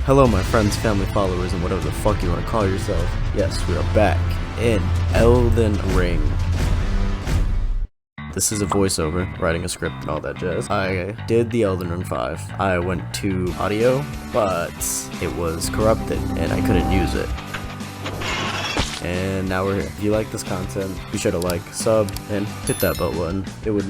Hello my friends, family, followers, and whatever the fuck you want to call yourself. Yes, we are back in Elden Ring. This is a voiceover, writing a script and all that jazz. I did the Elden Ring 5. I went to audio, but it was corrupted and I couldn't use it. And now we're here. If you like this content, be sure to like, sub, and hit that bell button. It would,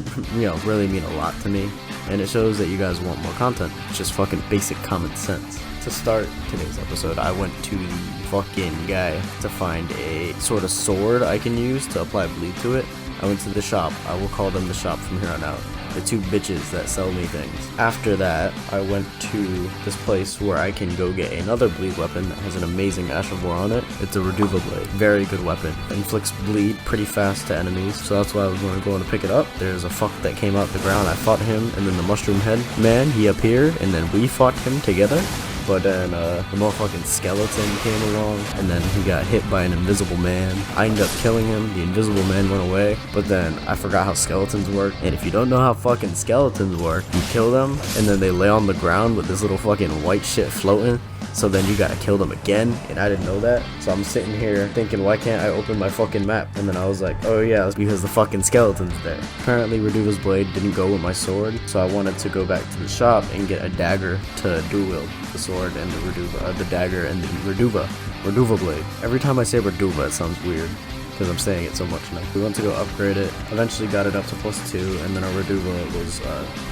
really mean a lot to me. And it shows that you guys want more content. It's just fucking basic common sense. To start today's episode, I went to the fucking guy to find a sort of sword I can use to apply bleed to it. I went to the shop. I will call them the shop from here on out. The two bitches that sell me things. After that, I went to this place where I can go get another bleed weapon that has an amazing Ash of War on it. It's a Reduva blade. Very good weapon. Inflicts bleed pretty fast to enemies, so that's why I was going to go in to pick it up. There's a fuck that came out the ground. I fought him, and then the mushroom head man, he appeared, and then we fought him together. But then the motherfucking skeleton came along, and then he got hit by an invisible man. I ended up killing him. The invisible man went away, but then I forgot how skeletons work. And if you don't know how fucking skeletons work, you kill them, and then they lay on the ground with this little fucking white shit floating. So then you gotta kill them again, and I didn't know that. So I'm sitting here thinking, why can't I open my fucking map? And then I was like, oh yeah, it's because the fucking skeleton's there. Apparently Reduva's blade didn't go with my sword, so I wanted to go back to the shop and get a dagger to dual wield the sword and the Reduva, the dagger and the Reduva blade. Every time I say Reduva, it sounds weird, because I'm saying it so much now. We went to go upgrade it, eventually got it up to +2, and then our Reduva was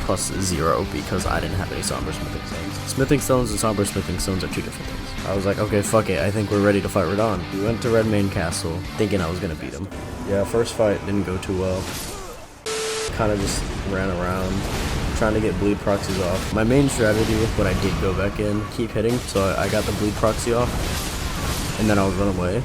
+0 because I didn't have any somber smithing stones. Smithing stones and somber smithing stones are two different things. I was like, okay, fuck it, I think we're ready to fight RADAHN. We went to Redmane Castle, thinking I was gonna beat him. Yeah, first fight didn't go too well. Kinda just ran around, trying to get bleed proxies off. My main strategy when I did go back in, keep hitting, so I got the bleed proxy off, and then I would run away.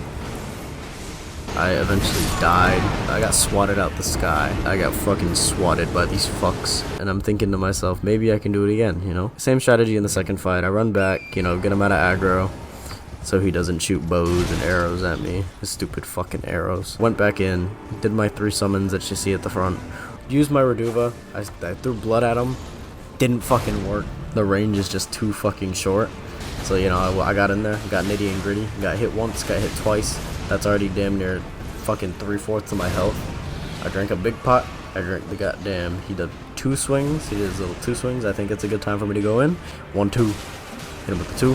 I eventually died. I got swatted out the sky. I got fucking swatted by these fucks. And I'm thinking to myself, maybe I can do it again, you know? Same strategy in the second fight. I run back, get him out of aggro, so he doesn't shoot bows and arrows at me. His stupid fucking arrows. Went back in, did my 3 summons that you see at the front. Used my Reduva. I threw blood at him. Didn't fucking work. The range is just too fucking short. So, I got in there, got nitty and gritty. Got hit once, got hit twice. That's already damn near fucking 3/4 of my health. I drank a big pot. I drank the goddamn. He did 2 swings. He did his little 2 swings. I think it's a good time for me to go in. 1, 2. Hit him with the 2.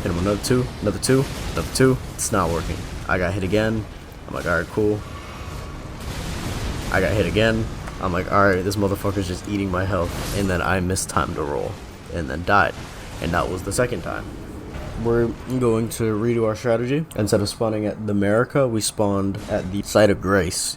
Hit him with another 2. Another 2. Another 2. It's not working. I got hit again. I'm like, alright, cool. I got hit again. I'm like, alright, this motherfucker's just eating my health. And then I mistimed to roll. And then died. And that was the second time. We're going to redo our strategy. Instead of spawning at the America, we spawned at the Site of Grace.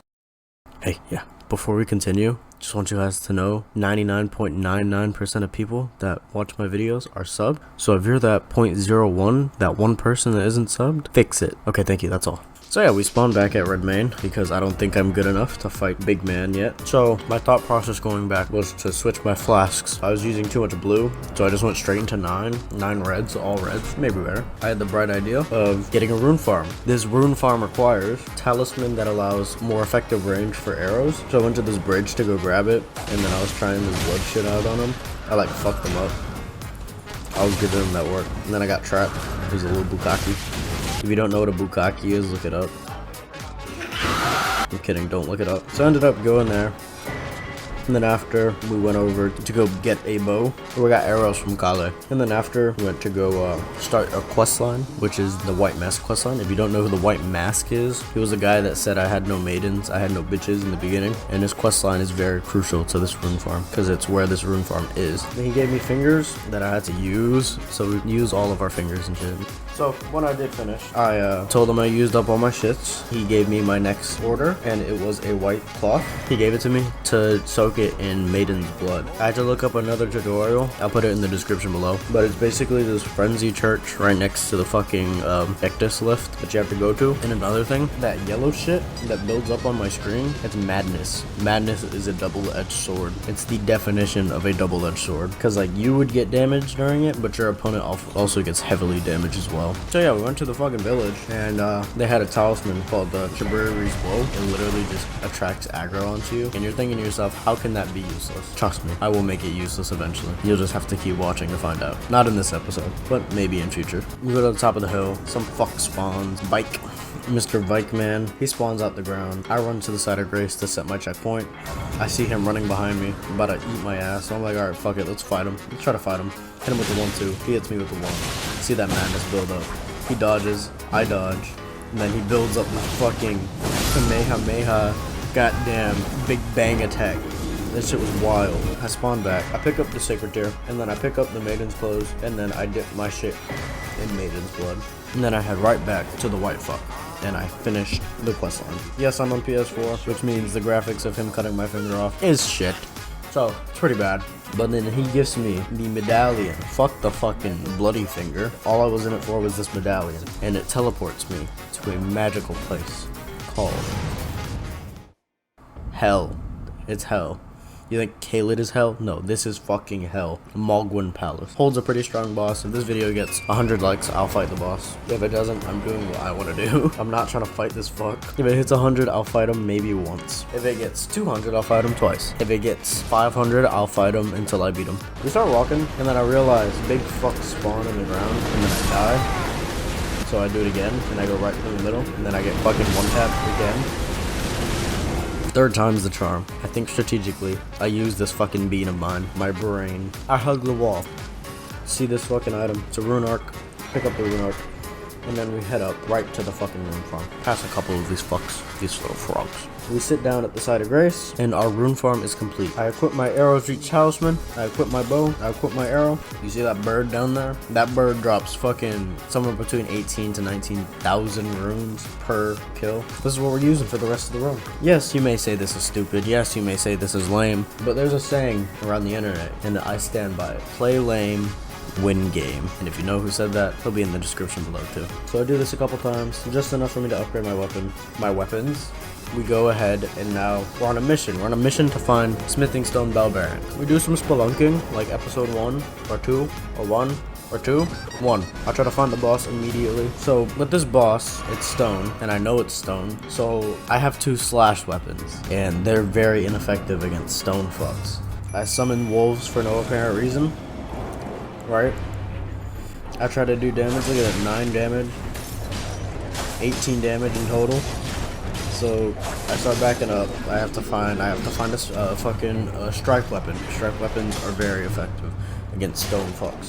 Hey, yeah, before we continue, just want you guys to know 99.99% of people that watch my videos are subbed. So if you're that 0.01, that one person that isn't subbed, fix it. Okay, thank you, that's all. So yeah, we spawned back at Redmane because I don't think I'm good enough to fight Big Man yet. So my thought process going back was to switch my flasks. I was using too much blue, so I just went straight into 9 reds, all reds, maybe better. I had the bright idea of getting a rune farm. This rune farm requires talisman that allows more effective range for arrows. So I went to this bridge to go grab it, and then I was trying this blood shit out on him. I fucked him up. I was giving him that work, and then I got trapped. It was a little bukkake. If you don't know what a bukkake is, look it up. I'm kidding, don't look it up. So I ended up going there. And then after, we went over to go get a bow. We got arrows from Kale. And then after, we went to go start a quest line, which is the White Mask quest line. If you don't know who the White Mask is, he was a guy that said I had no maidens, I had no bitches in the beginning. And this quest line is very crucial to this rune farm, because it's where this rune farm is. Then he gave me fingers that I had to use, so we use all of our fingers and shit. So when I did finish, I told him I used up all my shits. He gave me my next order, and it was a white cloth. He gave it to me to soak it in Maiden's blood. I had to look up another tutorial. I'll put it in the description below. But it's basically this frenzy church right next to the fucking Vectus lift that you have to go to. And another thing, that yellow shit that builds up on my screen, it's madness. Madness is a double-edged sword. It's the definition of a double-edged sword. Because you would get damage during it, but your opponent also gets heavily damaged as well. well. So yeah, we went to the fucking village, and they had a talisman called the Chiburiri's Blow. It literally just attracts aggro onto you, and you're thinking to yourself, how can that be useless? Trust me, I will make it useless eventually. You'll just have to keep watching to find out. Not in this episode, but maybe in future. We go to the top of the hill, some fuck spawns, Bike. Mr. Bike Man, he spawns out the ground. I run to the side of Grace to set my checkpoint. I see him running behind me, about to eat my ass. So I'm like, alright, fuck it, let's fight him. Let's try to fight him. Hit him with the 1-2. He hits me with the 1. See that madness build up. He dodges, I dodge, and then he builds up the fucking Kamehameha goddamn Big Bang attack. This shit was wild. I spawn back. I pick up the Sacred Tear, and then I pick up the Maiden's Clothes, and then I dip my shit in Maiden's Blood. And then I head right back to the White Fuck, and I finished the questline. Yes, I'm on PS4, which means the graphics of him cutting my finger off is shit. So, it's pretty bad. But then he gives me the medallion. Fuck the fucking bloody finger. All I was in it for was this medallion. And it teleports me to a magical place called Hell. It's hell. You think Kaled is hell? No, this is fucking hell. Mogwin Palace. Holds a pretty strong boss. If this video gets 100 likes, I'll fight the boss. If it doesn't, I'm doing what I want to do. I'm not trying to fight this fuck. If it hits 100, I'll fight him maybe once. If it gets 200, I'll fight him twice. If it gets 500, I'll fight him until I beat him. We start walking, and then I realize big fuck spawn in the ground, and then I die. So I do it again, and I go right through the middle, and then I get fucking one tap again. Third time's the charm. I think strategically. I use this fucking bean of mine, my brain. I hug the wall. See this fucking item. It's a rune arc. Pick up the rune arc. And then we head up right to the fucking rune farm. Pass a couple of these fucks, these little frogs. We sit down at the side of Grace, and our rune farm is complete. I equip my arrows each talisman. I equip my bow. I equip my arrow. You see that bird down there? That bird drops fucking somewhere between 18 to 19,000 runes per kill. This is what we're using for the rest of the run. Yes, you may say this is stupid. Yes, you may say this is lame. But there's a saying around the internet, and I stand by it. Play lame, win game. And if you know who said that, he'll be in the description below too. So I do this a couple times, just enough for me to upgrade my weapons. We go ahead, and now we're on a mission. We're on a mission to find Smithing Stone Bell Bearing. We do some spelunking, like episode 1 or 2 or 1 or 2. 1. I'll try to find the boss immediately. So with this boss, it's stone, and I know it's stone. So I have 2 slash weapons, and they're very ineffective against stone fucks. I summon wolves for no apparent reason. Right? I try to do damage. Look at that, 9 damage, 18 damage in total. So I start backing up. I have to find a fucking strike weapon. Strike weapons are very effective against stone fucks.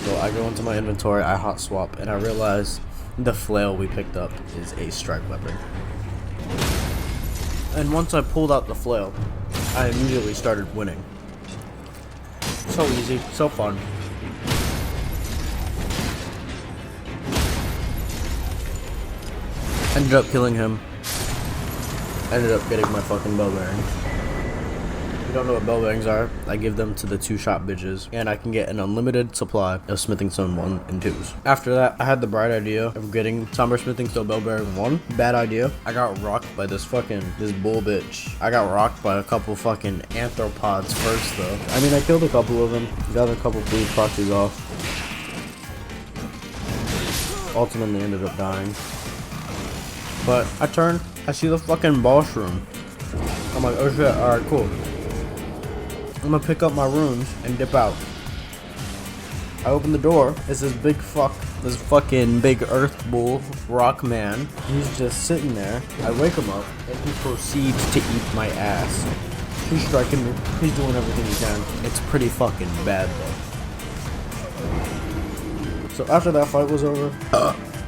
So I go into my inventory, I hot swap, and I realize the flail we picked up is a strike weapon. And once I pulled out the flail, I immediately started winning. So easy, so fun. Ended up killing him. Ended up getting my fucking bell bearings. If you don't know what bell bearings are, I give them to the 2 shop bitches, and I can get an unlimited supply of Smithing Stone 1 and 2s. After that, I had the bright idea of getting Somber Smithing Stone Bell Bearing 1. Bad idea. I got rocked by this bull bitch. I got rocked by a couple fucking arthropods first though. I mean, I killed a couple of them, got a couple blue proxies off. Ultimately ended up dying. But I turn, I see the fucking boss room. I'm like, oh shit, alright, cool. I'm gonna pick up my runes and dip out. I open the door, it's this big fuck, this fucking big earth bull, rock man. He's just sitting there. I wake him up, and he proceeds to eat my ass. He's striking me, he's doing everything he can. It's pretty fucking bad though. So after that fight was over,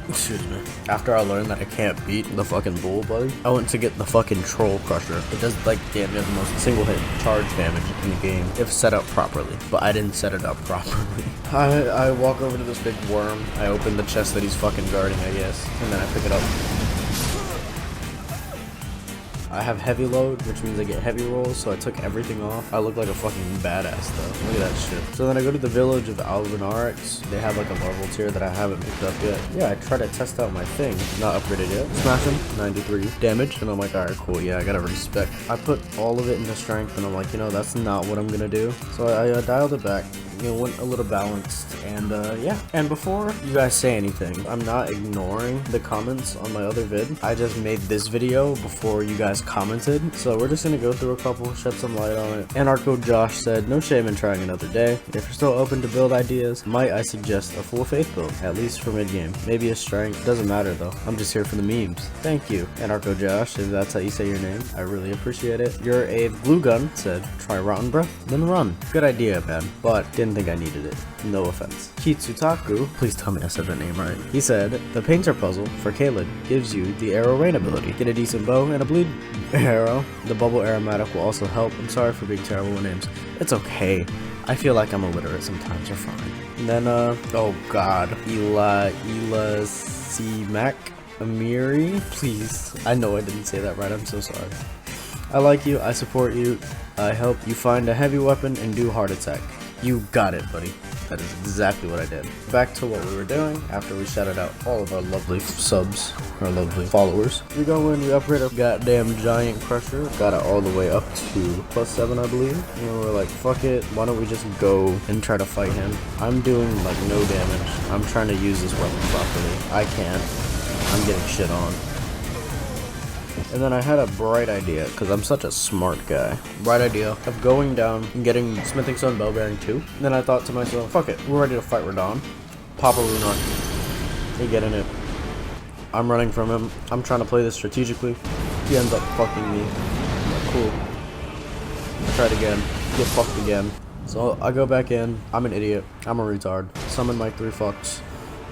excuse me. After I learned that I can't beat the fucking bull buddy, I went to get the fucking troll crusher. It does like damn near the most single hit charge damage in the game if set up properly, but I didn't set it up properly. I walk over to this big worm. I open the chest that he's fucking guarding, I guess, and then I pick it up. I have heavy load, which means I get heavy rolls, so I took everything off. I look like a fucking badass though. Look at that shit. So then I go to the village of Alvinarix. They have like a Marvel tier that I haven't picked up yet. Yeah, I try to test out my thing. Not upgraded yet. Smash him, 93 damage, and I'm like, alright, cool, yeah, I gotta respec. I put all of it into strength, and I'm like, you know, that's not what I'm gonna do. So I dialed it back. went a little balanced, and yeah. And before you guys say anything, I'm not ignoring the comments on my other vid. I just made this video before you guys commented, so we're just gonna go through a couple, shed some light on it. Anarcho Josh said, no shame in trying another day. If you're still open to build ideas, might I suggest a full faith build, at least for mid game. Maybe a strength, doesn't matter though. I'm just here for the memes. Thank you, Anarcho Josh, if that's how you say your name. I really appreciate it. Your Abe Blue Gun said, try Rotten Breath, then run. Good idea, man, but didn't think I needed it. No offense. Kitsutaku, please tell me I said that name right. He said, the painter puzzle for Kaled gives you the arrow rain ability. Get a decent bow and a bleed arrow. The bubble aromatic will also help. I'm sorry for being terrible with names. It's okay. I feel like I'm illiterate sometimes, you're fine. And then, oh god, Ela C. Mac Amiri, please. I know I didn't say that right, I'm so sorry. I like you, I support you, I help you find a heavy weapon and do heart attack. You got it, buddy. That is exactly what I did. Back to what we were doing after we shouted out all of our lovely subs, our lovely followers. We go in, we upgrade our goddamn giant crusher, got it all the way up to +7, I believe. And we're like, fuck it, why don't we just go and try to fight him? I'm doing like no damage. I'm trying to use this weapon properly. I can't. I'm getting shit on. And then I had a bright idea, because I'm such a smart guy. Bright idea of going down and getting Smithing Stone Bell Bearing 2. And then I thought to myself, fuck it, we're ready to fight RADAHN. Pop a Rune. He get in it. I'm running from him. I'm trying to play this strategically. He ends up fucking me. I'm like, cool. I tried again. Get fucked again. So I go back in. I'm an idiot. I'm a retard. Summon my 3 fucks.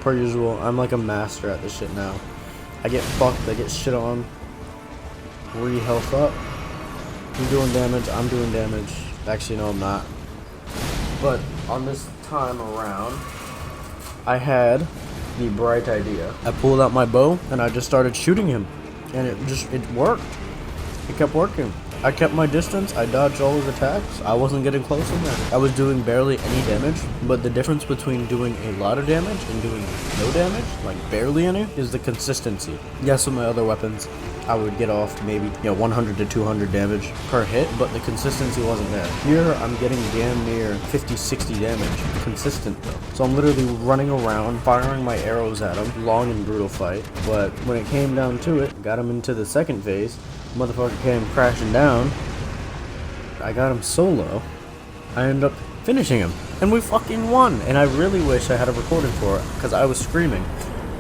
Per usual, I'm like a master at this shit now. I get fucked. I get shit on. Re-health up. I'm doing damage. I'm doing damage. Actually, no, I'm not. But on this time around, I had the bright idea. I pulled out my bow and I just started shooting him, and it worked. It kept working. I kept my distance. I dodged all his attacks. I wasn't getting close in there. I was doing barely any damage, but the difference between doing a lot of damage and doing no damage, like barely any, is the consistency. Yes, with my other weapons, I would get off maybe 100 to 200 damage per hit, but the consistency wasn't there. Here, I'm getting damn near 50, 60 damage, consistent though. So I'm literally running around, firing my arrows at him, long and brutal fight. But when it came down to it, got him into the second phase, motherfucker came crashing down. I got him solo. I ended up finishing him, and we fucking won. And I really wish I had a recording for it, because I was screaming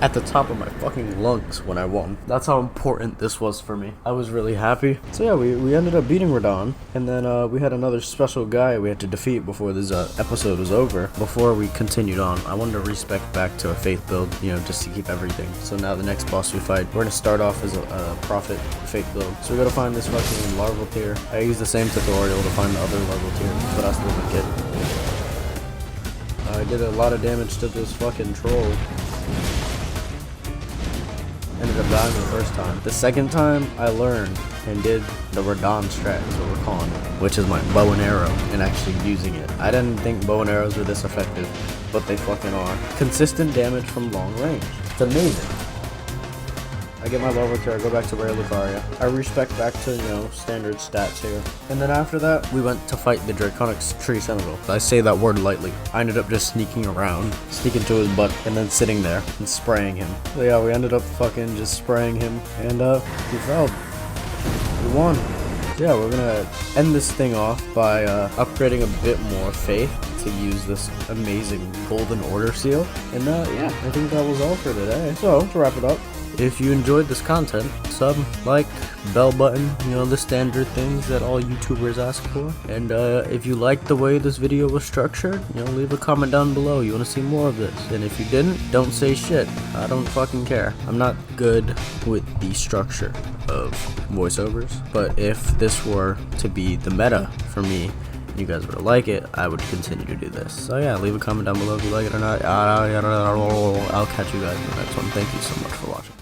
at the top of my fucking lungs when I won. That's how important this was for me. I was really happy. So yeah, we ended up beating RADAHN, and then we had another special guy we had to defeat before this episode was over. Before we continued on, I wanted to respec back to a faith build, just to keep everything. So now the next boss we fight, we're gonna start off as a prophet faith build. So we gotta find this fucking larval tier. I used the same tutorial to find the other larval tier, but I still didn't get it. I did a lot of damage to this fucking troll. Ended up dying the first time. The second time, I learned and did the RADAHN strat, is what we're calling it, which is my bow and arrow, and actually using it. I didn't think bow and arrows were this effective, but they fucking are. Consistent damage from long range. It's amazing. I get my level tier, I go back to Rare Lucaria. I respec back to, standard stats here. And then after that, we went to fight the Draconic Tree Sentinel. I say that word lightly. I ended up just sneaking around, sneaking to his butt, and then sitting there and spraying him. So yeah, we ended up fucking just spraying him, and he fell. We won. Yeah, we're gonna end this thing off by upgrading a bit more faith to use this amazing Golden Order seal. And yeah, I think that was all for today. So, to wrap it up, if you enjoyed this content, sub, like, bell button, the standard things that all YouTubers ask for. And if you liked the way this video was structured, leave a comment down below. You want to see more of this. And if you didn't, don't say shit. I don't fucking care. I'm not good with the structure of voiceovers, but if this were to be the meta for me, you guys were to like it, I would continue to do this. So yeah, leave a comment down below if you like it or not. I'll catch you guys in the next one. Thank you so much for watching.